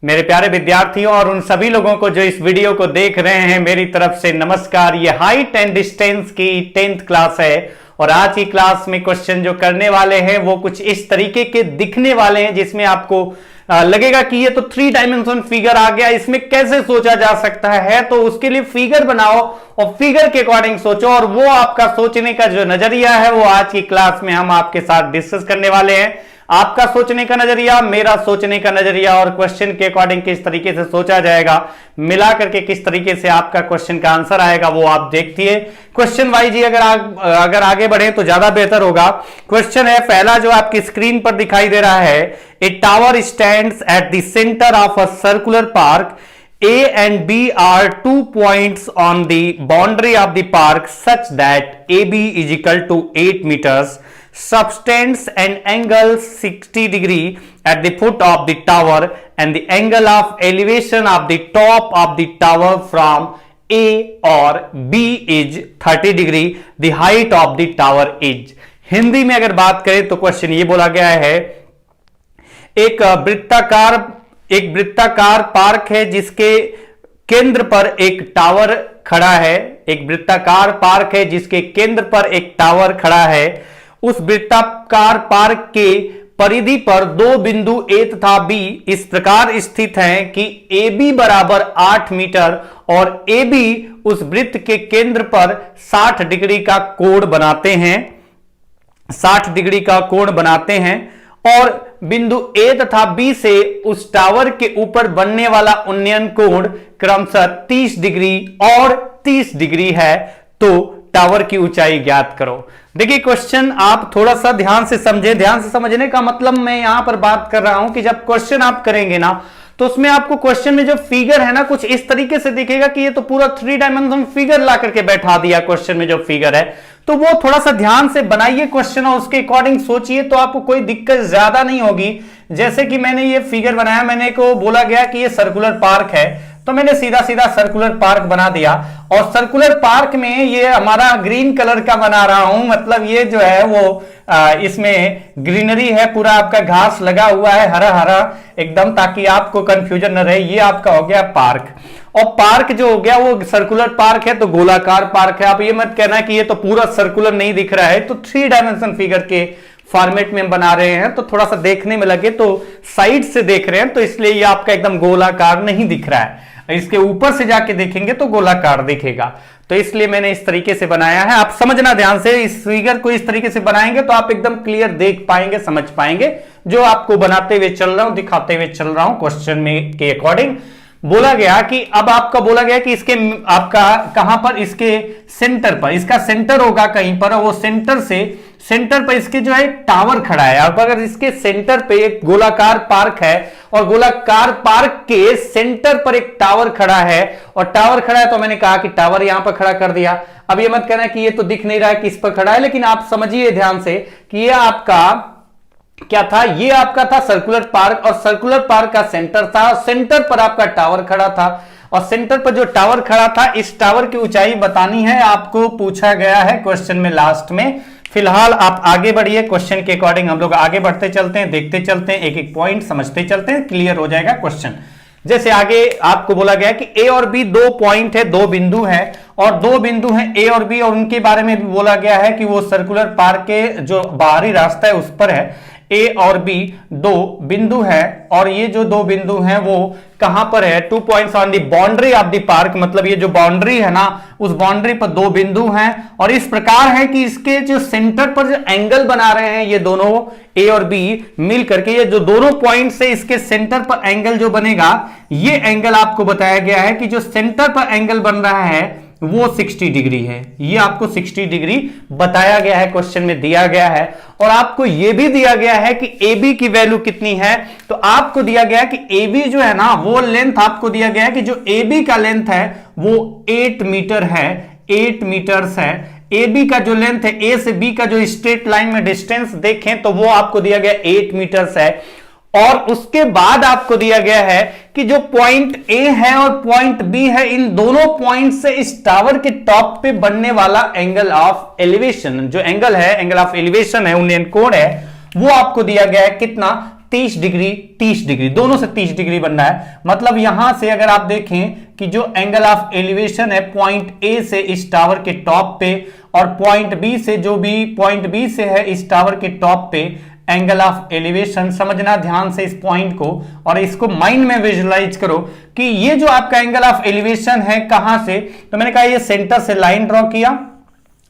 मेरे प्यारे विद्यार्थियों और उन सभी लोगों को जो इस वीडियो को देख रहे हैं, मेरी तरफ से नमस्कार। ये हाइट एंड डिस्टेंस की 10th क्लास है और आज की क्लास में क्वेश्चन जो करने वाले हैं वो कुछ इस तरीके के दिखने वाले हैं जिसमें आपको लगेगा कि ये तो 3 डायमेंशन फिगर आ गया, इसमें कैसे सोचा जा सकता है। तो उसके लिए फिगर बनाओ और फिगर के अकॉर्डिंग सोचो, और वो आपका सोचने का जो नजरिया है वो आज की क्लास में हम आपके साथ डिस्कस करने वाले हैं। आपका सोचने का नजरिया, मेरा सोचने का नजरिया और क्वेश्चन के अकॉर्डिंग किस तरीके से सोचा जाएगा, मिला करके किस तरीके से आपका क्वेश्चन का आंसर आएगा वो आप देखिए। क्वेश्चन वाइज ही अगर आगे बढ़े तो ज्यादा बेहतर होगा। क्वेश्चन है पहला जो आपकी स्क्रीन पर दिखाई दे रहा है, ए tower stands at the centre of a circular park. A and B are 2 points on the boundary of the park such that AB is equal to 8 meters. Subtends an angle 60 degree at the foot of the tower and the angle of elevation of the top of the tower from A or B is 30 degree. The height of the tower is. Hindi में अगर बात करें तो question ये बोला गया है, एक वृत्ताकार पार्क है जिसके केंद्र पर एक टावर खड़ा है। एक वृत्ताकार पार्क है जिसके केंद्र पर एक टावर खड़ा है। उस वृत्ताकार पार्क के परिधि पर दो बिंदु ए तथा बी इस प्रकार स्थित हैं कि ए बी बराबर 8 मीटर और ए बी उस वृत्त के केंद्र पर 60 डिग्री का कोण बनाते हैं। 60 डिग्री का कोण बनाते हैं और बिंदु ए तथा बी से उस टावर के ऊपर बनने वाला उन्नयन कोण क्रमशः 30 डिग्री और 30 डिग्री है। तो टावर की ऊंचाई ज्ञात करो। देखिए क्वेश्चन आप थोड़ा सा ध्यान से समझें। ध्यान से समझने का मतलब मैं यहां पर बात कर रहा हूं कि जब क्वेश्चन आप करेंगे ना तो उसमें आपको क्वेश्चन में जो फिगर है ना कुछ इस तरीके से दिखेगा कि ये तो पूरा 3 डायमेंशन फिगर ला करके बैठा दिया क्वेश्चन में जो फिगर है। तो वो थोड़ा सा ध्यान से बनाइए क्वेश्चन और उसके अकॉर्डिंग सोचिए तो आपको कोई दिक्कत ज्यादा नहीं होगी। जैसे कि मैंने ये फिगर बनाया, मैंने को बोला गया कि ये सर्कुलर पार्क है तो मैंने सीधा सीधा सर्कुलर पार्क बना दिया और सर्कुलर पार्क में ये हमारा ग्रीन कलर का बना रहा हूं। मतलब ये जो है वो इसमें ग्रीनरी है, पूरा आपका घास लगा हुआ है हरा हरा एकदम, ताकि आपको कंफ्यूजन न रहे। ये आपका हो गया पार्क, और पार्क जो हो गया वो सर्कुलर पार्क है तो गोलाकार पार्क है। आप ये मत कहना कि ये तो पूरा सर्कुलर नहीं दिख रहा है। तो 3 डायमेंशन फिगर के फॉर्मेट में हम बना रहे हैं तो थोड़ा सा देखने में लगे तो साइड से देख रहे हैं तो इसलिए ये आपका एकदम गोलाकार नहीं दिख रहा है। इसके ऊपर से जाके देखेंगे तो गोलाकार दिखेगा, तो इसलिए मैंने इस तरीके से बनाया है। आप समझना ध्यान से, इस फिगर को इस तरीके से बनाएंगे तो आप एकदम क्लियर देख पाएंगे, समझ पाएंगे जो आपको बनाते हुए चल रहा हूं, दिखाते हुए चल रहा हूं। क्वेश्चन में के अकॉर्डिंग बोला गया कि अब आपका बोला गया कि इसके आपका कहां पर, इसके सेंटर पर, इसका सेंटर होगा कहीं पर, वो सेंटर पर इसके जो है टावर खड़ा है। अब अगर इसके सेंटर पे एक गोलाकार पार्क है और गोलाकार पार्क के सेंटर पर एक टावर खड़ा है और टावर खड़ा है तो मैंने कहा कि टावर यहां पर खड़ा कर दिया। अब ये मत कहना कि ये तो दिख नहीं रहा है किस पर खड़ा है, लेकिन आप समझिए ध्यान से कि ये आपका क्या था, ये आपका था सर्कुलर पार्क और सर्कुलर पार्क का सेंटर था और सेंटर पर आपका टावर खड़ा था और सेंटर पर जो टावर खड़ा था इस टावर की ऊंचाई बतानी है, आपको पूछा गया है क्वेश्चन में लास्ट में। फिलहाल आप आगे बढ़िए, क्वेश्चन के अकॉर्डिंग हम लोग आगे बढ़ते चलते हैं, देखते चलते हैं, एक एक पॉइंट समझते चलते हैं, क्लियर हो जाएगा क्वेश्चन। जैसे आगे आपको बोला गया कि ए और बी 2 पॉइंट है, 2 बिंदु है और 2 बिंदु हैं ए और बी, और उनके बारे में भी बोला गया है कि वो सर्कुलर पार्क के जो बाहरी रास्ता है उस पर है। ए और बी 2 बिंदु है और ये जो 2 बिंदु हैं वो कहां पर है, 2 points on the boundary of the park. मतलब ये जो बाउंड्री है ना उस बाउंड्री पर 2 बिंदु हैं और इस प्रकार है कि इसके जो सेंटर पर जो एंगल बना रहे हैं ये दोनों ए और बी मिल करके, ये जो दोनों पॉइंट से इसके सेंटर पर एंगल जो बनेगा, ये एंगल आपको बताया गया है कि जो सेंटर पर एंगल बन रहा है वो 60 डिग्री है। ये आपको 60 डिग्री बताया गया है, क्वेश्चन में दिया गया है। और आपको ये भी दिया गया है कि AB की वैल्यू कितनी है, तो आपको दिया गया है कि AB जो है ना वो लेंथ आपको दिया गया है कि जो AB का लेंथ है वो 8 मीटर है, 8 मीटर्स है। AB का जो लेंथ है, A से B का जो स्ट्रेट लाइन में डिस्टेंस देखें तो वो आपको दिया गया 8 मीटर्स है। और उसके बाद आपको दिया गया है कि जो पॉइंट ए है और पॉइंट बी है, इन दोनों पॉइंट से इस टावर के टॉप पे बनने वाला एंगल ऑफ एलिवेशन, जो एंगल है, एंगल ऑफ एलिवेशन है, उन्नयन कोण है, वो आपको दिया गया है कितना, 30 डिग्री 30 डिग्री, दोनों से 30 डिग्री बनना है। मतलब यहां से अगर आप देखें कि जो एंगल ऑफ एलिवेशन है पॉइंट ए से इस टावर के टॉप पे, और पॉइंट बी से जो भी पॉइंट बी से है इस टावर के टॉप पे एंगल ऑफ एलिवेशन, समझना ध्यान से इस पॉइंट को, और इसको माइंड में विजुलाइज करो कि ये जो आपका एंगल ऑफ एलिवेशन है कहां से, तो मैंने कहा ये सेंटर से लाइन ड्रॉ किया,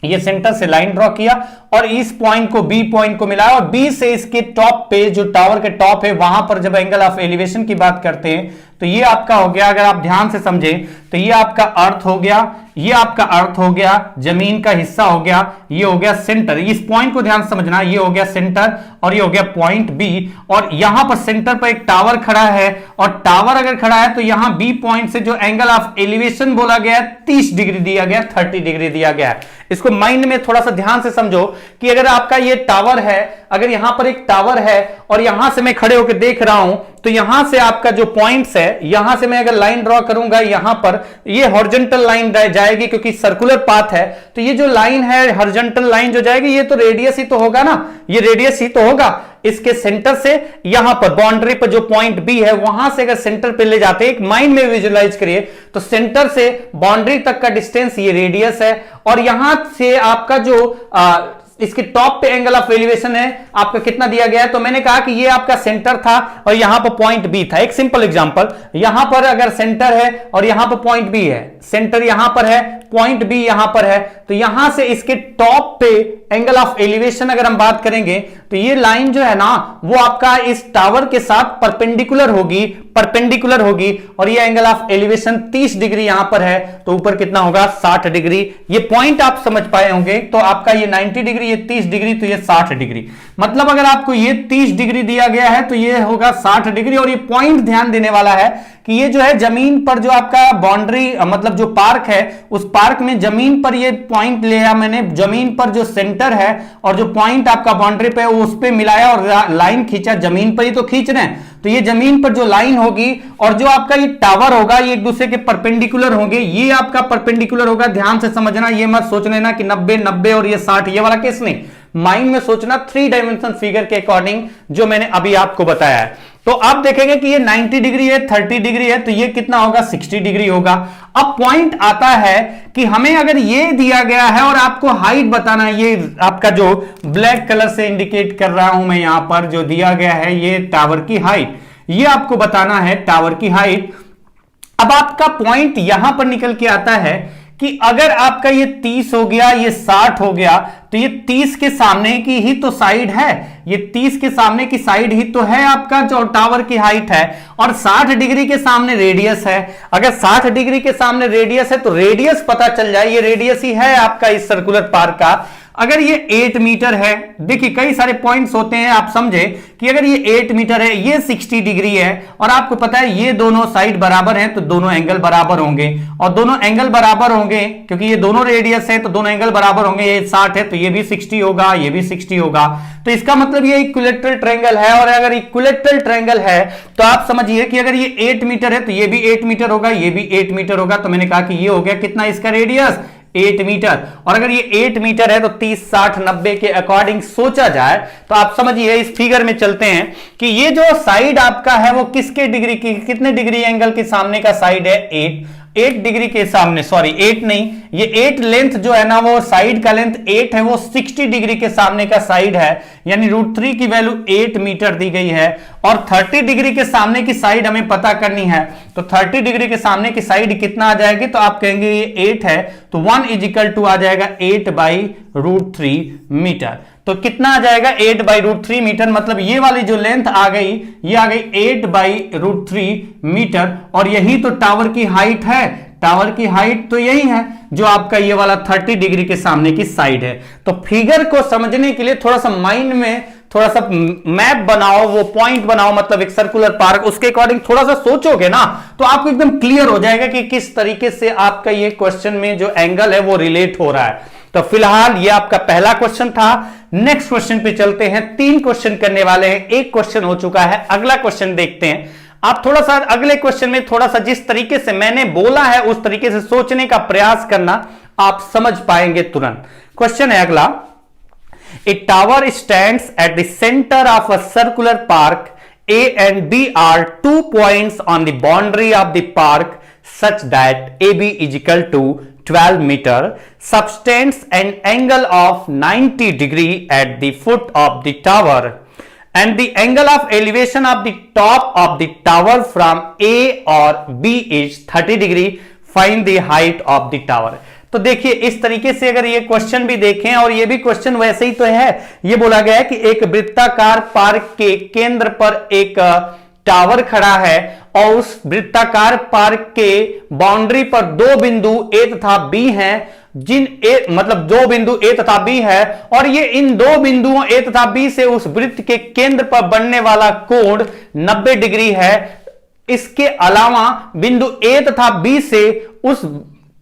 ये सेंटर से लाइन ड्रॉ किया और इस पॉइंट को बी पॉइंट को मिलाया, और बी से इसके टॉप पे जो टावर के टॉप है वहां पर जब एंगल ऑफ एलिवेशन की बात करते हैं तो ये आपका हो गया, अगर आप ध्यान से समझें तो ये आपका अर्थ हो गया, ये आपका अर्थ हो गया, जमीन का हिस्सा हो गया, ये हो गया सेंटर। इस पॉइंट को ध्यान से समझना, ये हो गया सेंटर और ये हो गया पॉइंट बी, और यहां पर सेंटर पर एक टावर खड़ा है, और टावर अगर खड़ा है तो यहां बी पॉइंट से जो एंगल ऑफ एलिवेशन बोला गया 30 डिग्री दिया गया, 30 डिग्री दिया गया। इसको माइंड में थोड़ा सा ध्यान से समझो कि अगर आपका ये टावर है, अगर यहां पर एक टावर है और यहां से मैं खड़े होकर देख रहा हूं तो यहां से आपका जो पॉइंट्स है, यहां से मैं अगर लाइन ड्रॉ करूंगा यहां पर ये हॉरिजॉन्टल लाइन जाएगी क्योंकि सर्कुलर पाथ है, तो ये जो लाइन है हॉरिजॉन्टल लाइन जो जाएगी ये तो रेडियस ही तो होगा ना, ये रेडियस ही तो होगा। इसके सेंटर से यहां पर बाउंड्री पर जो पॉइंट बी है वहां से अगर सेंटर पे ले जाते हैं, एक माइंड में विजुलाइज करिए, तो सेंटर से बाउंड्री तक का डिस्टेंस ये रेडियस है, और यहां से आपका जो इसके टॉप पे एंगल ऑफ एलिवेशन है आपका कितना दिया गया है, तो मैंने कहा कि ये आपका सेंटर था और यहां पर पॉइंट बी था। एक सिंपल एग्जांपल, यहां पर अगर सेंटर है और यहां पर पॉइंट बी है, सेंटर यहां पर है, पॉइंट बी यहां पर है, तो यहां से इसके टॉप पे एंगल ऑफ एलिवेशन अगर हम बात करेंगे तो ये लाइन जो है ना वो आपका इस टावर के साथ परपेंडिकुलर होगी, और ये एंगल ऑफ एलिवेशन 30 डिग्री यहां पर है, तो ऊपर कितना होगा 60 डिग्री। ये पॉइंट आप समझ पाए होंगे, तो आपका ये 90 डिग्री, ये 30 डिग्री, तो ये 60 डिग्री। मतलब अगर आपको ये 30 डिग्री दिया गया है तो ये होगा 60 डिग्री, और ये पॉइंट ध्यान देने वाला है कि ये जो है जमीन पर जो आपका बाउंड्री मतलब जो पार्क है उस पार्क में जमीन पर ये पॉइंट लिया मैंने, जमीन पर जो सेंटर है और जो पॉइंट आपका बाउंड्री पे उस पे मिलाया और लाइन खींचा, जमीन पर ही तो खींच रहे हैं, तो ये जमीन पर जो लाइन होगी और जो आपका ये टावर होगा ये एक दूसरे के परपेंडिकुलर होंगे, ये आपका परपेंडिकुलर होगा। ध्यान से समझना, ये मत सोच लेना कि 90 और ये 60, ये वाला केस नहीं, माइंड में सोचना 3 डायमेंशन फिगर के अकॉर्डिंग जो मैंने अभी आपको बताया है। तो आप देखेंगे कि ये 90 डिग्री है, 30 डिग्री है, तो ये कितना होगा 60 डिग्री होगा। अब पॉइंट आता है कि हमें अगर ये दिया गया है और आपको हाइट बताना है, ये आपका जो ब्लैक कलर से इंडिकेट कर रहा हूं मैं यहां पर जो दिया गया है ये टावर की हाइट, ये आपको बताना है टावर की हाइट। अब आपका पॉइंट यहां पर निकल के आता है कि अगर आपका ये 30 हो गया, ये 60 हो गया, तो ये 30 के सामने की ही तो साइड है, ये 30 के सामने की साइड ही तो है आपका जो टावर की हाइट है, और 60 डिग्री के सामने रेडियस है। अगर 60 डिग्री के सामने रेडियस है तो रेडियस पता चल जाए, ये रेडियस ही है आपका इस सर्कुलर पार्क का। अगर ये 8 मीटर है, देखिए कई सारे पॉइंट्स होते हैं, आप समझे कि अगर ये 8 मीटर है, ये 60 डिग्री है, और आपको पता है ये दोनों साइड बराबर हैं तो दोनों एंगल बराबर होंगे, और दोनों एंगल बराबर होंगे क्योंकि ये दोनों रेडियस है तो दोनों एंगल बराबर होंगे। ये 60 है तो ये भी 60 होगा, ये भी 60 होगा, तो इसका मतलब ये इक्विलैटरल ट्रायंगल है। और अगर इक्विलैटरल ट्रायंगल है तो आप समझिए कि अगर ये 8 मीटर है तो ये भी 8 मीटर होगा, ये भी 8 मीटर होगा, तो मैंने कहा कि ये हो गया कितना इसका रेडियस 8 मीटर। और अगर ये 8 मीटर है तो 30, 60, 90 के अकॉर्डिंग सोचा जाए तो आप समझिए इस फिगर में चलते हैं कि ये जो साइड आपका है वो किसके डिग्री की, कितने डिग्री एंगल के सामने का साइड है 8 डिग्री के सामने, सॉरी 8 नहीं, ये 8 लेंथ जो है ना वो साइड का लेंथ 8 है, वो 60 डिग्री के सामने का साइड है, यानी √3 की वैल्यू 8 मीटर दी गई है। और 30 डिग्री के सामने की साइड हमें पता करनी है, तो 30 डिग्री के सामने की साइड कितना आ जाएगी, तो आप कहेंगे ये 8 है, तो 1 = आ जाएगा 8/√3 मीटर। तो कितना आ जाएगा 8/√3 मीटर, मतलब ये वाली जो लेंथ आ गई ये आ गई 8/√3 मीटर, और यही तो टावर की हाइट है। टावर की हाइट तो यही है जो आपका ये वाला 30 डिग्री के सामने की साइड है। तो फिगर को समझने के लिए थोड़ा सा माइंड में थोड़ा सा मैप बनाओ, वो पॉइंट बनाओ, मतलब एक सर्कुलर पार्क, उसके अकॉर्डिंग थोड़ा सा सोचोगे ना तो आपको एकदम क्लियर हो जाएगा कि किस तरीके से आपका ये क्वेश्चन में जो एंगल है वो रिलेट हो रहा है। तो फिलहाल ये आपका पहला क्वेश्चन था। नेक्स्ट क्वेश्चन पे चलते हैं, 3 क्वेश्चन करने वाले हैं, 1 क्वेश्चन हो चुका है, अगला क्वेश्चन देखते हैं। आप थोड़ा सा अगले क्वेश्चन में थोड़ा सा जिस तरीके से मैंने बोला है उस तरीके से सोचने का प्रयास करना, आप समझ पाएंगे तुरंत। क्वेश्चन है अगला, ए tower stands at the centre of a circular park A and B are 2 points on the boundary of the park such that AB is equal to 12 meter, subtends an angle of 90 degree at the foot of the tower, and the angle of elevation of the top of the tower from A or B is 30 degree. Find the height of the tower. तो देखिए इस तरीके से अगर ये question भी देखें, और ये भी क्वेश्चन वैसे ही तो है, ये बोला गया है कि एक वृत्ताकार पार्क के केंद्र पर एक टावर खड़ा है और उस वृत्ताकार पार्क के बाउंड्री पर दो बिंदु ए तथा बी हैं, मतलब दो बिंदु ए तथा बी है, और ये इन दो बिंदुओं ए तथा बी से उस वृत्त के केंद्र पर बनने वाला कोण 90 डिग्री है। इसके अलावा बिंदु ए तथा बी से उस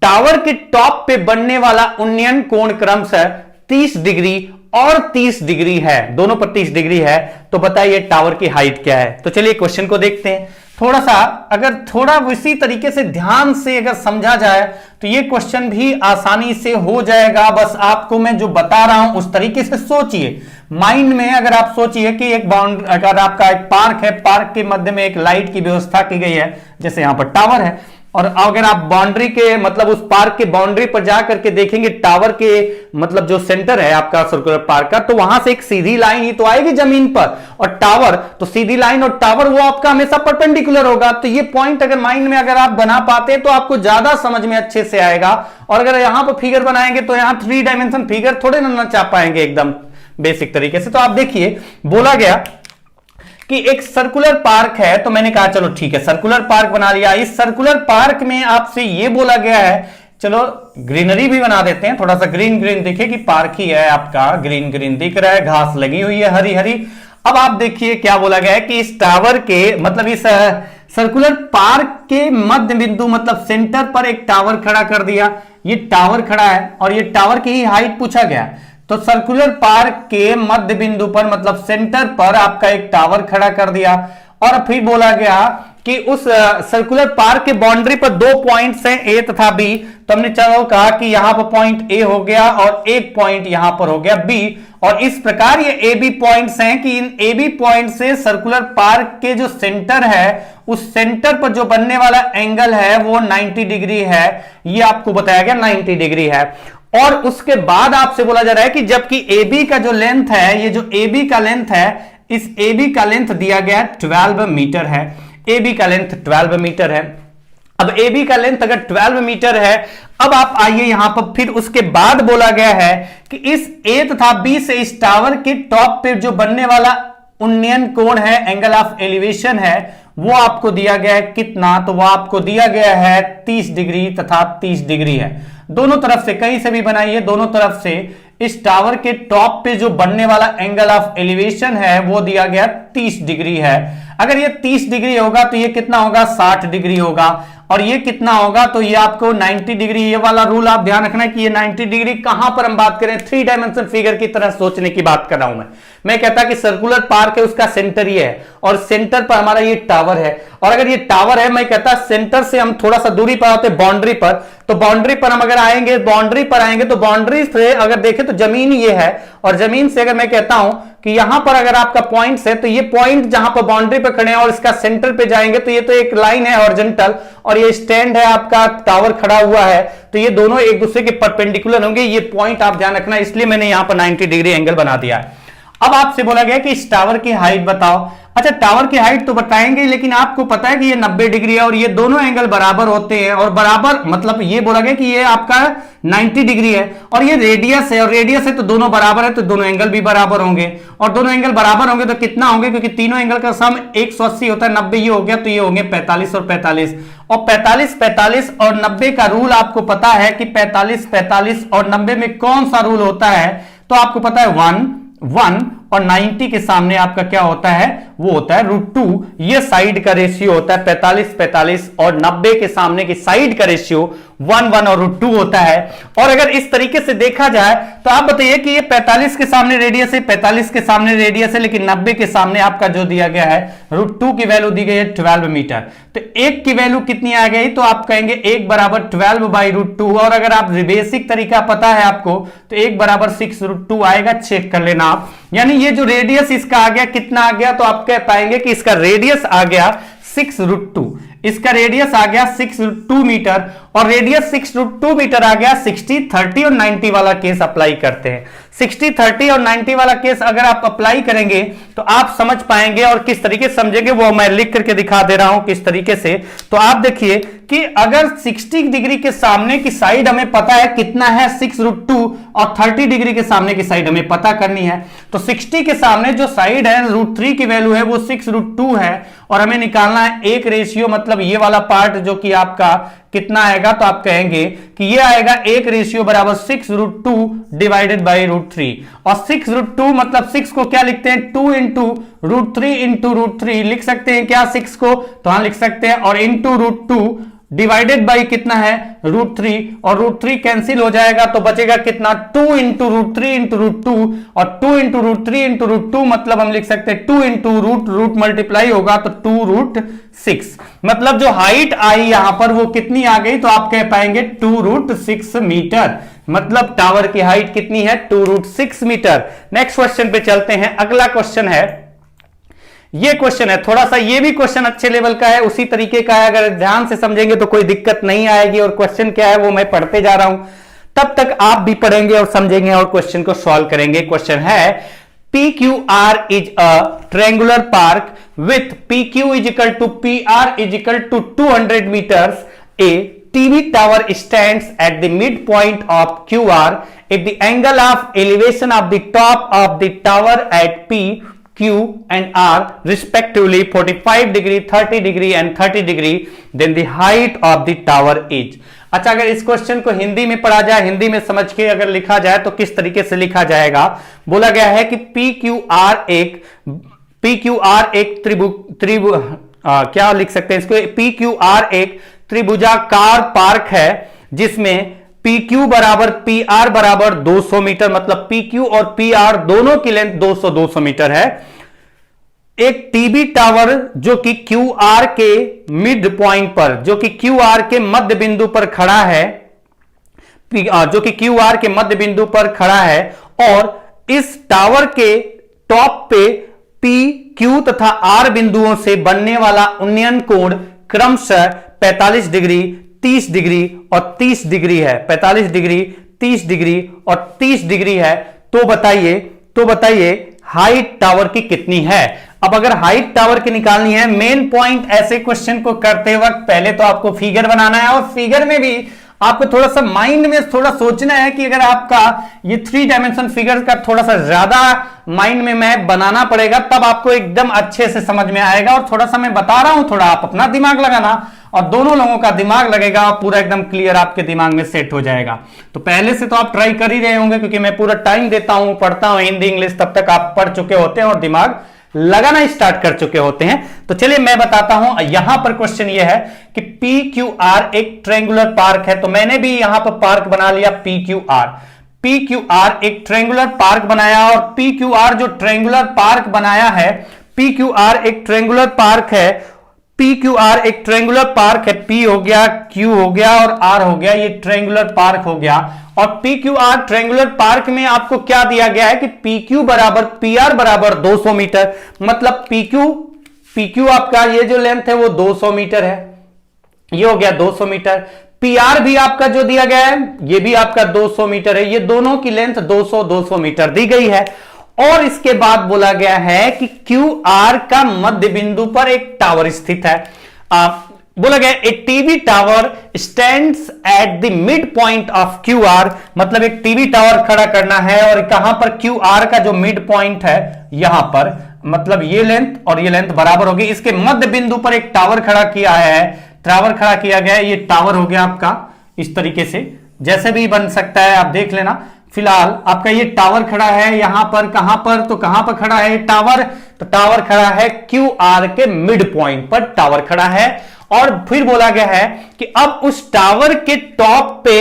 टावर के टॉप पे बनने वाला उन्नयन कोण क्रमशः 30 डिग्री और 30 डिग्री है, दोनों पर 30 डिग्री है। तो बताइए टावर की हाइट क्या है। तो चलिए क्वेश्चन को देखते हैं। थोड़ा सा अगर थोड़ा इसी तरीके से ध्यान से अगर समझा जाए तो ये क्वेश्चन भी आसानी से हो जाएगा। बस आपको मैं जो बता रहा हूं उस तरीके से सोचिए, माइंड में अगर आप सोचिए कि एक अगर आपका एक पार्क है, पार्क के मध्य में एक लाइट की व्यवस्था की गई है, जैसे यहां पर टावर है, और अगर आप बाउंड्री के मतलब उस पार्क के बाउंड्री पर जाकर के देखेंगे टावर के मतलब जो सेंटर है आपका सर्कुलर पार्क का, तो वहां से एक सीधी लाइन ही तो आएगी जमीन पर, और टावर तो सीधी लाइन और टावर वो आपका हमेशा परपेंडिकुलर होगा। तो ये पॉइंट अगर माइंड में अगर आप बना पाते हैं तो आपको ज्यादा समझ में अच्छे से आएगा। और अगर यहां पर फिगर बनाएंगे तो यहां 3 डायमेंशन फिगर थोड़े ना चाप पाएंगे एकदम बेसिक तरीके से। तो आप देखिए बोला गया कि एक सर्कुलर पार्क है, तो मैंने कहा चलो ठीक है सर्कुलर पार्क बना लिया। इस सर्कुलर पार्क में आपसे ये बोला गया है, चलो ग्रीनरी भी बना देते हैं, थोड़ा सा ग्रीन ग्रीन दिखे कि पार्क ही है आपका, ग्रीन ग्रीन दिख रहा है, घास लगी हुई है हरी हरी। अब आप देखिए क्या बोला गया है कि इस टावर के मतलब इस सर्कुलर पार्क के मध्य बिंदु मतलब सेंटर पर एक टावर खड़ा कर दिया। ये टावर खड़ा है और ये टावर की ही हाइट पूछा गया, तो सर्कुलर पार्क के मध्य बिंदु पर मतलब सेंटर पर आपका एक टावर खड़ा कर दिया। और फिर बोला गया कि उस सर्कुलर पार्क के बाउंड्री पर 2 पॉइंट्स हैं ए तथा बी। तो हमने चलो कहा कि यहां पर पॉइंट ए हो गया और एक पॉइंट यहां पर हो गया बी, और इस प्रकार ये ए बी पॉइंट्स हैं कि इन ए बी पॉइंट से सर्कुलर पार्क के जो सेंटर है उस सेंटर पर जो बनने वाला एंगल है वो 90 डिग्री है। ये आपको बताया गया 90 डिग्री है। और उसके बाद आपसे बोला जा रहा है कि जबकि AB का जो लेंथ है, ये जो AB का लेंथ है, इस AB का लेंथ दिया गया 12 मीटर है। AB का लेंथ 12 मीटर है। अब AB का लेंथ अगर 12 मीटर है, अब आप आइए यहां पर फिर उसके बाद बोला गया है कि इस A तथा B से इस टावर के टॉप पे जो बनने वाला उन्नयन कोण है, एंगल ऑफ एलिवेशन है, वो आपको दिया गया है कितना, तो वो आपको दिया गया है 30 डिग्री तथा 30 डिग्री है। दोनों तरफ से कहीं से भी बनाइए, दोनों तरफ से इस टावर के टॉप पे जो बनने वाला एंगल ऑफ एलिवेशन है वो दिया गया 30 डिग्री है। अगर ये 30 डिग्री होगा तो ये कितना होगा 60 डिग्री होगा, और ये कितना होगा तो ये आपको 90 डिग्री। ये वाला रूल आप ध्यान रखना कि ये 90 डिग्री कहां पर हम बात करें, 3 डायमेंशन फिगर की तरह सोचने की बात कर रहा हूं मैं कहता कि सर्कुलर पार्क है उसका सेंटर ये है और सेंटर पर हमारा ये टावर है, और अगर ये टावर है मैं कहता सेंटर से हम थोड़ा सा दूरी पर आते बाउंड्री पर, तो बाउंड्री पर हम अगर आएंगे, बाउंड्री पर आएंगे तो बाउंड्री से अगर देखें तो जमीन ये है, और जमीन से अगर मैं कहता हूं कि यहां पर अगर आपका पॉइंट्स है तो ये पॉइंट जहां पर बाउंड्री पे खड़े हैं और इसका सेंटर पे जाएंगे तो ये तो एक लाइन है हॉरिजॉन्टल, और ये स्टैंड है आपका, टावर खड़ा हुआ है, तो ये दोनों एक दूसरे के परपेंडिकुलर होंगे। ये पॉइंट आप ध्यान रखना, इसलिए मैंने यहां पर 90 डिग्री एंगल बना दिया है। अब आपसे बोला गया कि इस टावर की हाइट बताओ। अच्छा टावर की हाइट तो बताएंगे, लेकिन आपको पता है कि ये 90 डिग्री है और ये दोनों एंगल बराबर होते हैं, और बराबर मतलब ये बोला गया कि ये आपका 90 डिग्री है और ये रेडियस है, और रेडियस है तो दोनों बराबर है, तो दोनों एंगल भी बराबर होंगे, और दोनों एंगल बराबर होंगे तो कितना होंगे, क्योंकि तीनों एंगल का सम 180 होता है, 90 ये हो गया तो ये होंगे 45 और 45, और 45 और 90 का रूल आपको पता है कि 45 और 90 में कौन सा रूल होता है, तो आपको पता है 1 और 90 के सामने आपका क्या होता है, वो होता है √2। ये साइड का रेशियो होता है 45 और 90 के सामने की साइड का रेशियो 1 और √2 होता है। और अगर इस तरीके से देखा जाए तो आप बताइए कि ये 45 के सामने रेडियस है, 45 के सामने रेडियस है, लेकिन 90 के सामने आपका जो दिया गया है √2 की वैल्यू दी गई है 12 मीटर, तो 1 की वैल्यू कितनी आ गई, तो आप कहेंगे 1 बराबर 12/√2, और अगर आप बेसिक तरीका पता है आपको तो 1 बराबर 6√2 आएगा, चेक कर लेना आप। यानी ये जो रेडियस इसका आ गया कितना आ गया, तो आप कह पाएंगे कि इसका रेडियस आ गया 6√2, इसका रेडियस आ गया 6√2 मीटर, और रेडियस 6√2 मीटर आ गया। 60, 30 और 90 वाला केस अप्लाई करते हैं। 60, 30 और 90 वाला केस अगर आप अप्लाई करेंगे तो आप समझ पाएंगे, और किस तरीके से समझेंगे वो मैं लिख करके दिखा दे रहा हूं किस तरीके से। तो आप देखिए कि अगर 60 डिग्री के सामने की साइड हमें पता है कितना है 6√2, और 30 डिग्री के सामने की साइड हमें पता करनी है, तो 60 के सामने जो साइड है √3 की वैल्यू है वो 6√2 है, और हमें निकालना है एक रेशियो, मतलब ये वाला पार्ट जो कि आपका कितना आएगा, तो आप कहेंगे कि ये आएगा एक रेशियो बराबर 6√2 डिवाइडेड बाई √3, और 6√2 मतलब 6 को क्या लिखते हैं 2 इंटू √3 लिख सकते हैं क्या 6 को, तो हाँ लिख सकते हैं, और इंटू √2 डिवाइडेड बाई कितना है √3, और √3 कैंसिल हो जाएगा तो बचेगा कितना 2 इंटू √3 इंटू √2, और 2 इंटू √3 इंटू √2 मतलब हम लिख सकते हैं 2 इंटू रूट मल्टीप्लाई होगा तो 2√6, मतलब जो हाइट आई यहां पर वो कितनी आ गई, तो आप कह पाएंगे 2√6 मीटर, मतलब टावर की हाइट कितनी है 2√6 मीटर। नेक्स्ट क्वेश्चन पे चलते हैं। अगला क्वेश्चन है, ये क्वेश्चन है थोड़ा सा, ये भी क्वेश्चन अच्छे लेवल का है, उसी तरीके का है, अगर ध्यान से समझेंगे तो कोई दिक्कत नहीं आएगी। और क्वेश्चन क्या है वो मैं पढ़ते जा रहा हूं, तब तक आप भी पढ़ेंगे और समझेंगे और क्वेश्चन को सॉल्व करेंगे। क्वेश्चन है PQR is a triangular park with PQ is equal to PR is equal to 200 meters. A TV tower stands at the midpoint of QR if the angle of elevation of the top of the tower at P, Q and R respectively 45 degree, 30 degree and 30 degree, then the height of the tower is. अच्छा, अगर इस question को हिंदी में पढ़ा जाए, हिंदी में समझ के अगर लिखा जाए तो किस तरीके से लिखा जाएगा। बोला गया है कि PQR एक क्या लिख सकते हैं इसको, PQR एक त्रिभुजाकार पार्क है जिसमें PQ बराबर PR बराबर 200 मीटर, मतलब PQ और PR दोनों की लेंथ 200 मीटर है। एक टीवी टावर जो कि QR के मिड पॉइंट पर, जो कि QR के मध्य बिंदु पर खड़ा है, जो कि QR के मध्य बिंदु पर खड़ा है, और इस टावर के टॉप पे P, Q तथा R बिंदुओं से बनने वाला उन्नयन कोण क्रमशः 45 डिग्री, 30 डिग्री और 30 डिग्री है। 45 डिग्री, 30 डिग्री और 30 डिग्री है। तो बताइए हाइट टावर की कितनी है। अब अगर हाइट टावर की निकालनी है, मेन पॉइंट ऐसे क्वेश्चन को करते वक्त पहले तो आपको फिगर बनाना है, और फिगर में भी आपको थोड़ा सा माइंड में थोड़ा सोचना है कि अगर आपका ये 3 डायमेंशन फिगर का थोड़ा सा ज्यादा माइंड में मैप बनाना पड़ेगा, तब आपको एकदम अच्छे से समझ में आएगा। और थोड़ा सा मैं बता रहा हूं, थोड़ा आप अपना दिमाग लगाना, और दोनों लोगों का दिमाग लगेगा और पूरा एकदम क्लियर आपके दिमाग में सेट हो जाएगा। तो पहले से तो आप ट्राई कर ही रहे होंगे, क्योंकि मैं पूरा टाइम देता हूं, पढ़ता हूं हिंदी इंग्लिश, तब तक आप पढ़ चुके होते हैं और दिमाग लगाना स्टार्ट कर चुके होते हैं। तो चलिए मैं बताता हूं। यहां पर क्वेश्चन यह है कि PQR एक ट्रायंगुलर पार्क है, तो मैंने भी यहां पर पार्क बना लिया PQR एक ट्रायंगुलर पार्क बनाया, और PQR जो ट्रायंगुलर पार्क बनाया है, PQR एक ट्रायंगुलर पार्क है, PQR एक ट्रायंगुलर पार्क है, P हो गया, Q हो गया और R हो गया, ये ट्रायंगुलर पार्क हो गया। और PQR ट्रायंगुलर पार्क में आपको क्या दिया गया है कि PQ बराबर PR बराबर 200 मीटर, मतलब PQ आपका ये जो लेंथ है वो 200 मीटर है, ये हो गया 200 मीटर। PR भी आपका जो दिया गया है ये भी आपका 200 मीटर है, ये दोनों की लेंथ 200 मीटर दी गई है। और इसके बाद बोला गया है कि QR का मध्य बिंदु पर एक टावर स्थित है। बोला गया एक TV tower stands at the mid point of QR, मतलब एक टीवी टावर खड़ा करना है, और कहां पर QR का जो मिड पॉइंट है यहां पर, मतलब ये लेंथ और ये लेंथ बराबर होगी। इसके मध्य बिंदु पर एक टावर खड़ा किया गया है, ये टावर हो गया आपका इस तरीके से, जैसे भी बन सकता है आप देख लेना। फिलहाल आपका ये टावर खड़ा है यहां पर, कहां पर खड़ा है टावर, तो टावर खड़ा है QR के मिड पॉइंट पर टावर खड़ा है। और फिर बोला गया है कि अब उस टावर के टॉप पे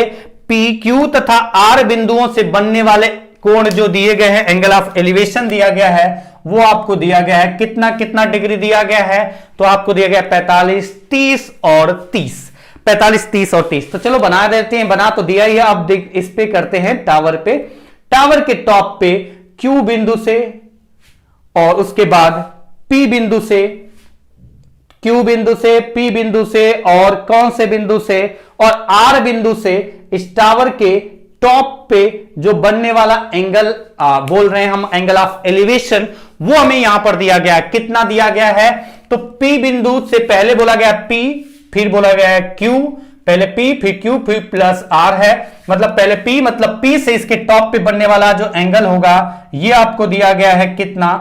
PQ तथा R बिंदुओं से बनने वाले कोण जो दिए गए हैं, एंगल ऑफ एलिवेशन दिया गया है, वो आपको दिया गया है कितना डिग्री दिया गया है, तो आपको दिया गया 45, 30 और 30। 45, 30 और 30। तो चलो बना देते हैं, बना तो दिया ही है। अब इस पे करते हैं टावर पे, टावर के टॉप पे Q बिंदु से और उसके बाद P बिंदु से, Q बिंदु से, P बिंदु से और कौन से बिंदु से, और R बिंदु से इस टावर के टॉप पे जो बनने वाला एंगल बोल रहे हैं हम, एंगल ऑफ एलिवेशन, वो हमें यहां पर दिया गया है। कितना दिया गया है? तो P बिंदु से पहले बोला गया P, फिर बोला गया है Q, पहले P फिर Q फिर प्लस R है, मतलब पहले P, मतलब P से इसके टॉप पे बनने वाला जो एंगल होगा ये आपको दिया गया है कितना?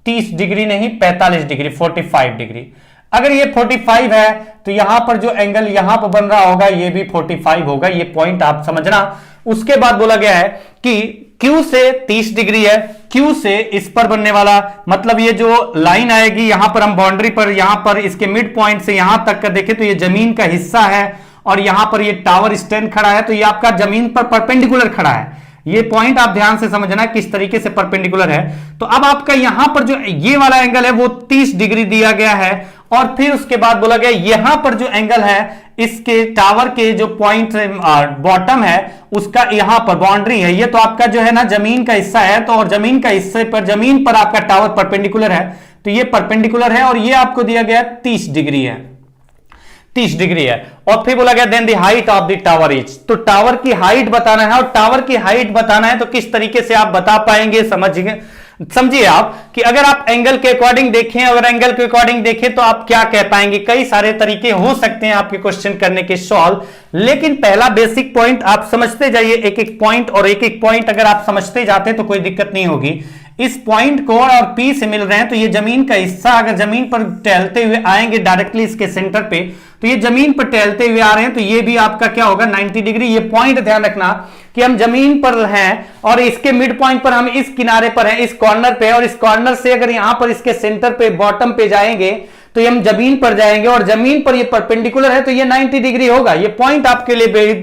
30 डिग्री नहीं, 45 डिग्री, 45 डिग्री। अगर ये 45 है तो यहां पर जो एंगल यहां पर बन रहा होगा ये भी 45 होगा, ये पॉइंट आप समझना। उसके बाद बोला गया है कि Q से 30 डिग्री है, Q से इस पर बनने वाला, मतलब ये जो लाइन आएगी यहां पर हम बाउंड्री पर, यहां पर इसके मिड पॉइंट से यहां तक का देखें तो ये जमीन का हिस्सा है और यहां पर ये टावर स्टैंड खड़ा है, तो ये आपका जमीन पर परपेंडिकुलर खड़ा है। ये पॉइंट आप ध्यान से समझना किस तरीके से परपेंडिकुलर है। तो अब आपका यहां पर जो ये वाला एंगल है वो 30 डिग्री दिया गया है, और फिर उसके बाद बोला गया यहां पर जो एंगल है इसके टावर के जो पॉइंट बॉटम है उसका यहां पर बाउंड्री है, ये तो आपका जो है ना जमीन का हिस्सा है, तो और जमीन का हिस्से पर, जमीन पर आपका टावर परपेंडिकुलर है, तो ये परपेंडिकुलर है और ये आपको दिया गया 30 डिग्री है, 30 डिग्री है। और फिर बोला गया then the height of the tower is, तो टावर की हाइट बताना है, और टावर की हाइट बताना है तो किस तरीके से आप बता पाएंगे, समझिए आप कि अगर आप एंगल के अकॉर्डिंग देखें, अगर एंगल के अकॉर्डिंग देखें तो आप क्या कह पाएंगे। कई सारे तरीके हो सकते हैं आपके क्वेश्चन करने के सॉल्व, लेकिन पहला बेसिक पॉइंट आप समझते जाइए, एक एक पॉइंट, और एक एक पॉइंट अगर आप समझते जाते हैं तो कोई दिक्कत नहीं होगी। इस पॉइंट को और P से मिल रहे हैं तो ये जमीन का हिस्सा, अगर जमीन पर टहलते हुए आएंगे डायरेक्टली इसके सेंटर पे, तो ये जमीन पर टहलते हुए आ रहे हैं तो ये भी आपका क्या होगा 90 डिग्री। ये पॉइंट ध्यान रखना कि हम जमीन पर हैं और इसके मिड पॉइंट पर हम इस किनारे पर हैं, इस कॉर्नर पे, और इस कॉर्नर से अगर यहां पर इसके सेंटर पे बॉटम पे जाएंगे तो हम जमीन पर जाएंगे और जमीन पर ये परपेंडिकुलर है तो ये 90 डिग्री होगा। ये पॉइंट आपके लिए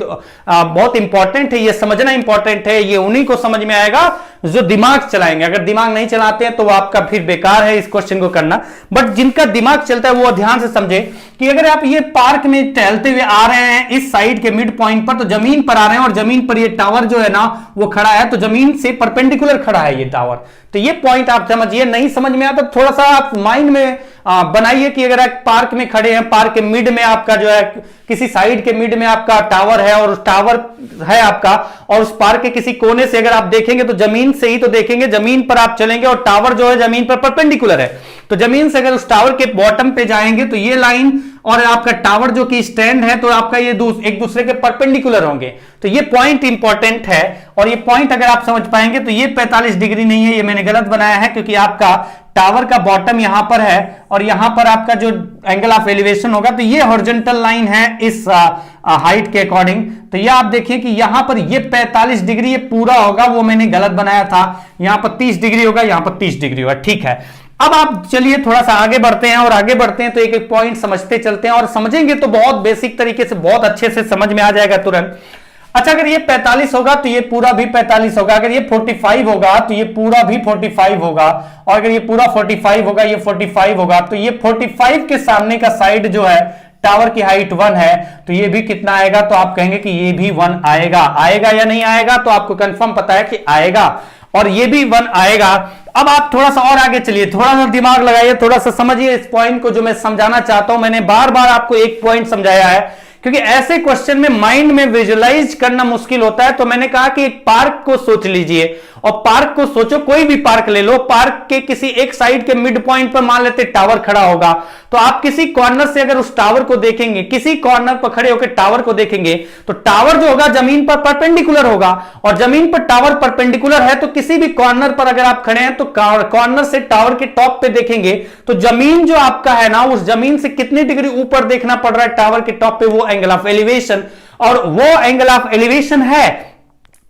बहुत इंपॉर्टेंट है, ये समझना इंपॉर्टेंट है, ये उन्हीं को समझ में आएगा जो दिमाग चलाएंगे। अगर दिमाग नहीं चलाते हैं तो वो आपका फिर बेकार है इस क्वेश्चन को करना, बट जिनका दिमाग चलता है वो ध्यान से समझे कि अगर आप ये पार्क में टहलते हुए आ रहे हैं इस साइड के मिड पॉइंट पर, तो जमीन पर आ रहे हैं और जमीन पर ये टावर जो है ना वो खड़ा है, तो जमीन से परपेंडिकुलर खड़ा है ये टावर। तो ये पॉइंट आप समझिए, नहीं समझ में आता थोड़ा सा आप माइंड में बनाइए कि अगर आप पार्क में खड़े हैं, पार्क के मिड में आपका जो है किसी साइड के मिड में आपका टावर है और टावर है आपका, और उस पार्क के किसी कोने से अगर आप देखेंगे तो जमीन से ही तो देखेंगे, जमीन पर आप चलेंगे और टावर जो है जमीन पर परपेंडिकुलर है, तो जमीन से अगर उस टावर के बॉटम पे जाएंगे तो ये लाइन और आपका टावर जो कि स्टैंड है तो आपका ये एक दूसरे के परपेंडिकुलर होंगे। तो ये पॉइंट इंपॉर्टेंट है, और ये पॉइंट अगर आप समझ पाएंगे तो ये 45 डिग्री नहीं है, ये मैंने गलत बनाया है, क्योंकि आपका टावर का बॉटम यहां पर है और यहां पर आपका जो एंगल ऑफ एलिवेशन होगा तो ये हॉरिजॉन्टल लाइन है इस हाइट के अकॉर्डिंग। तो ये आप देखिए कि यहां पर ये 45 डिग्री ये पूरा होगा, वो मैंने गलत बनाया था, यहां पर 30 डिग्री होगा, यहां पर 30 डिग्री होगा, ठीक है। अब आप चलिए थोड़ा सा आगे बढ़ते हैं, और आगे बढ़ते हैं तो एक एक पॉइंट समझते चलते हैं, और समझेंगे तो बहुत बेसिक तरीके से बहुत अच्छे से समझ में आ जाएगा तुरंत। अच्छा, अगर ये 45 होगा तो ये पूरा भी 45 होगा, अगर ये 45 होगा तो ये पूरा भी 45 होगा, और अगर ये पूरा 45 होगा ये 45 होगा, तो ये 45 के सामने का साइड जो है टावर की हाइट 1 है, तो ये भी कितना आएगा, तो आप कहेंगे कि ये भी 1 आएगा। आएगा या नहीं आएगा, तो आपको कंफर्म पता है कि आएगा, और ये भी 1 आएगा। अब आप थोड़ा सा और आगे चलिए, थोड़ा सा दिमाग लगाइए, थोड़ा सा समझिए इस पॉइंट को जो मैं समझाना चाहता हूं। मैंने बार बार आपको एक पॉइंट समझाया है क्योंकि ऐसे क्वेश्चन में माइंड में विजुअलाइज करना मुश्किल होता है, तो मैंने कहा कि एक पार्क को सोच लीजिए, और पार्क को सोचो, कोई भी पार्क ले लो, पार्क के किसी एक साइड के मिड पॉइंट पर मान लेते टावर खड़ा होगा, तो आप किसी कॉर्नर से अगर उस टावर को देखेंगे, किसी कॉर्नर पर खड़े होकर टावर को देखेंगे, तो टावर जो होगा जमीन पर परपेंडिकुलर होगा, और जमीन पर टावर परपेंडिकुलर है तो किसी भी कॉर्नर पर अगर आप खड़े हैं तो कॉर्नर से टावर के टॉप पे देखेंगे तो जमीन जो आपका है ना, उस जमीन से कितनी डिग्री ऊपर देखना पड़ रहा है टावर के टॉप पे, वो एंगल ऑफ एलिवेशन, और वो एंगल ऑफ एलिवेशन है।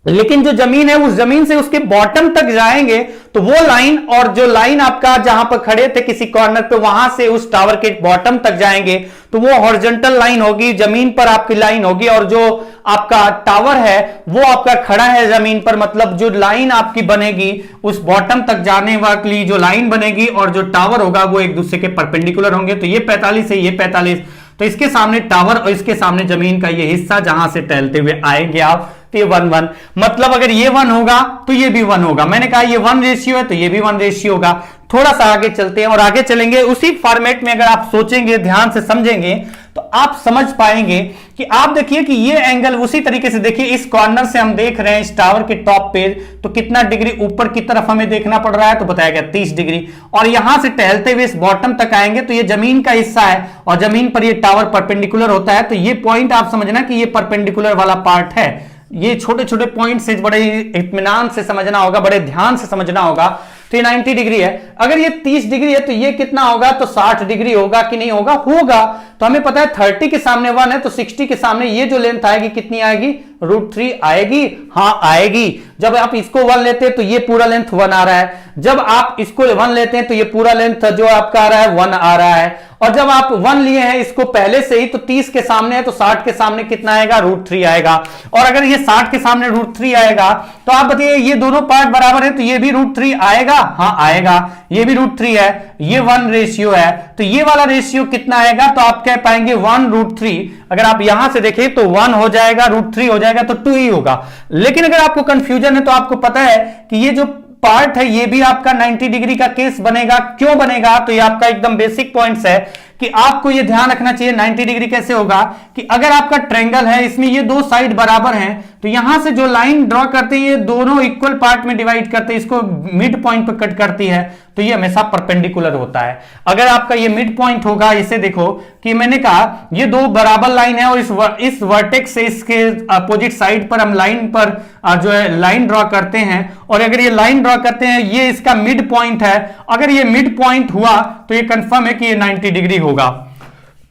लेकिन जो जमीन है उस जमीन से उसके बॉटम तक जाएंगे तो वो लाइन, और जो लाइन आपका जहां पर खड़े थे किसी कॉर्नर पे, वहां से उस टावर के बॉटम तक जाएंगे तो वो हॉरिजॉन्टल लाइन होगी, जमीन पर आपकी लाइन होगी, और जो आपका टावर है वो आपका खड़ा है जमीन पर, मतलब जो लाइन आपकी बनेगी उस बॉटम तक जाने वाली जो लाइन बनेगी और जो टावर होगा वो एक दूसरे के परपेंडिकुलर होंगे। तो ये 45 है, ये 45, तो इसके सामने टावर और इसके सामने जमीन का ये हिस्सा जहां से टहलते हुए आएंगे आप, तो ये 1 1, मतलब अगर ये 1 होगा तो ये भी 1 होगा। मैंने कहा ये 1 रेशियो है तो ये भी 1 रेशियो होगा। थोड़ा सा आगे चलते हैं और आगे चलेंगे उसी फॉर्मेट में। अगर आप सोचेंगे, ध्यान से समझेंगे तो आप समझ पाएंगे कि आप देखिए कि ये एंगल उसी तरीके से देखिए, इस कॉर्नर से हम देख रहे हैं इस टावर के टॉप पे, तो कितना डिग्री ऊपर की तरफ हमें देखना पड़ रहा है, तो बताया गया 30 डिग्री। और यहां से टहलते हुए इस बॉटम तक आएंगे तो ये जमीन का हिस्सा है और जमीन पर ये टावर परपेंडिकुलर होता है। तो ये पॉइंट आप समझना कि ये परपेंडिकुलर वाला पार्ट है। ये छोटे छोटे पॉइंट से बड़े इत्मीनान से समझना होगा, बड़े ध्यान से समझना होगा। तो ये 90 डिग्री है। अगर ये 30 डिग्री है तो ये कितना होगा, तो 60 डिग्री होगा कि नहीं होगा, होगा। तो हमें पता है 30 के सामने 1 है तो 60 के सामने ये जो लेंथ आएगी कितनी आएगी, √3 आएगी। हाँ आएगी। जब आप इसको 1 लेते हैं तो ये पूरा लेंथ 1 आ रहा है, जब आप इसको 1 लेते हैं तो ये पूरा लेंथ जो आपका आ रहा है 1 आ रहा है। और जब आप 1 लिए हैं इसको पहले से ही तो 30 के सामने है तो 60 के सामने कितना आएगा, √3 आएगा। और अगर ये 60 के सामने √3 आएगा तो आप बताइए ये दोनों पार्ट बराबर है तो ये भी √3 आएगा। हाँ आएगा। ये भी √3 है, ये 1 रेशियो है, तो ये वाला रेशियो कितना आएगा, तो आप कह पाएंगे 1√3। अगर आप यहां से देखें तो 1 हो जाएगा, √3 हो जाएगा तो 2 ही होगा। लेकिन अगर आपको कंफ्यूजन है तो आपको पता है कि ये जो पार्ट है ये भी आपका 90 डिग्री का केस बनेगा। क्यों बनेगा, तो ये आपका एकदम बेसिक पॉइंट्स है कि आपको ये ध्यान रखना चाहिए 90 डिग्री कैसे होगा, कि अगर आपका ट्रायंगल है इसमें ये दो साइड बराबर हैं तो यहां से जो लाइन ड्रॉ करते हैं ये दोनों इक्वल पार्ट में डिवाइड करते हैं, इसको मिड पॉइंट पर कट करती है, तो ये हमेशा परपेंडिकुलर होता है। अगर आपका ये मिड पॉइंट होगा, इसे देखो कि मैंने कहा ये दो बराबर लाइन है और इस वर्टेक्स से इसके अपोजिट साइड पर हम लाइन पर जो है लाइन ड्रॉ करते हैं, और अगर ये लाइन ड्रॉ करते हैं ये इसका मिड पॉइंट है, अगर ये मिड पॉइंट हुआ तो ये कंफर्म है कि ये 90 डिग्री होगा।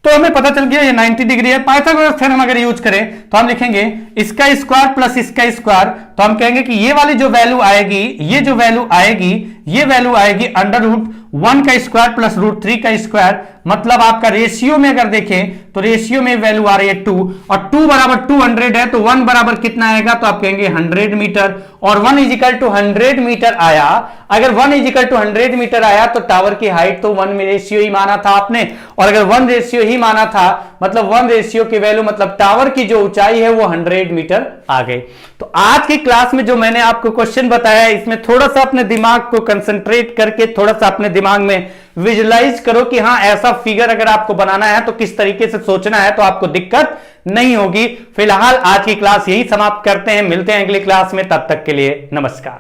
तो हमें पता चल गया ये 90 डिग्री है। पाइथागोरस थ्योरम अगर यूज करें तो हम लिखेंगे इसका स्क्वायर प्लस इसका स्क्वायर, तो हम कहेंगे कि ये वाली जो वैल्यू आएगी, ये जो वैल्यू आएगी, ये वैल्यू आएगी √1 का स्क्वायर प्लस √3 का स्क्वायर। मतलब आपका रेशियो में अगर देखें तो रेशियो में वैल्यू आ रही है 2, और 2 बराबर 200 है तो 1 बराबर कितना आएगा, तो आप कहेंगे 100 मीटर। और 1 = 100 मीटर आया। अगर 1 = 100 मीटर आया तो टावर की हाइट तो 1 रेशियो ही माना था आपने, और अगर 1 रेशियो ही माना था मतलब 1 रेशियो की वैल्यू मतलब टावर की जो ऊंचाई है वो 100 मीटर आ गई। तो आज की क्लास में जो मैंने आपको क्वेश्चन बताया है इसमें थोड़ा सा अपने दिमाग को कंसंट्रेट करके थोड़ा सा अपने दिमाग में विजुलाइज करो कि हाँ ऐसा फिगर अगर आपको बनाना है तो किस तरीके से सोचना है, तो आपको दिक्कत नहीं होगी। फिलहाल आज की क्लास यही समाप्त करते हैं, मिलते हैं अगली क्लास में, तब तक के लिए नमस्कार।